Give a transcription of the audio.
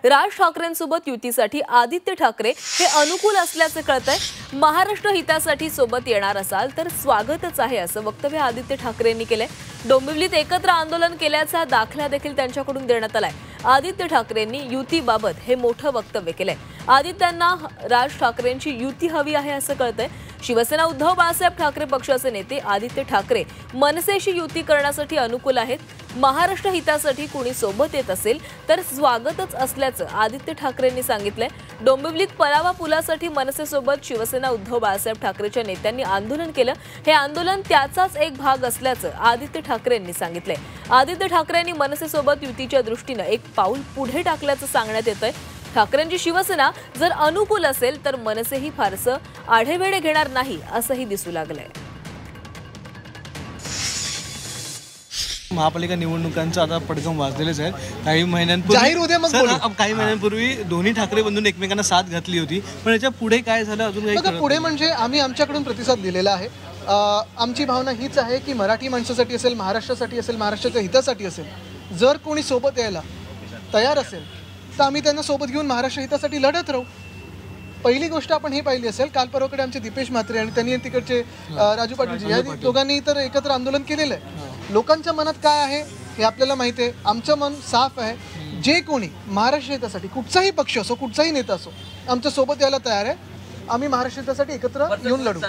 राज ठाकरेंसोबत युतीसाठी आदित्य ठाकरे हे अनुकूल असल्याचे कळतंय। महाराष्ट्र हितासाठी सोबत येणार असाल तर स्वागतच आहे असं वक्तव्य आदित्य ठाकरेंनी केलंय। डोंबिवलीत एकत्र आंदोलन केल्याचा दाखला देखील त्यांच्याकडून देण्यात आलाय। आदित्य ठाकरेंनी युतीबाबत हे मोठं वक्तव्य केलंय। आदित्यांना राज ठाकरेंची युती हवी आहे असं कळतंय। शिवसेना उद्धव बाळासाहेब ठाकरे पक्षाचे नेते आदित्य ठाकरे मनसेशी युती करण्यासाठी अनुकूल आहेत। महाराष्ट्र हितासाठी कोणी सोबत येत असेल तर स्वागतच असल्याचं आदित्य ठाकरेंनी सांगितलंय। डोंबिवलीत परावा पुलासाठी मनसेसोबत शिवसेना उद्धव बाळासाहेब ठाकरेच्या नेत्यांनी आंदोलन केलं। हे आंदोलन त्याचाच एक भाग असल्याचं आदित्य ठाकरेंनी सांगितलंय। आदित्य ठाकरेंनी मनसेसोबत युतीच्या दृष्टीने एक पाऊल पुढे टाकल्याचं सांगण्यात येतंय। ठाकरेंची शिवसेना जर अनुकूल असेल तर मनसेही फारसं आढेवेढे घेणार नाही असंही दिसू लागलंय। महापालिका निवडणुकांचा आता पडगम वाजलेलेच आहे। काही महिन्यांपूर्वी दोन्ही ठाकरे बंधूंनी एकमेकांना साथ घातली होती, पण याच्या पुढे काय झालं अजून काही पुढे म्हणजे आम्ही आमच्याकडून प्रतिसाद दिलेला आहे। आमची भावना हीच आहे की मराठी माणसासाठी असेल, महाराष्ट्रासाठी असेल, महाराष्ट्राच्या हितासाठी असेल, जर कोणी सोबत यायला तयार असेल तर आम्ही त्यांना सोबत घेऊन महाराष्ट्र हितासाठी लढत राहू। पहिली गोष्ट आपण हे पाहिली असेल, काल परवाकडे आमचे दीपेश म्हात्रे आणि त्यांनी तिकडचे राजू पाटील या दोघांनी तर एकत्र आंदोलन केलेलं आहे। लोकांच्या मनात काय आहे हे आपल्याला माहिती आहे। आमचं मन साफ आहे। जे कोणी महाराष्ट्र हितासाठी कुठचाही पक्ष असो, कुठचाही नेता असो, आमच्या सोबत यायला तयार आहे। आम्ही महाराष्ट्र हितासाठी एकत्र येऊन लढू।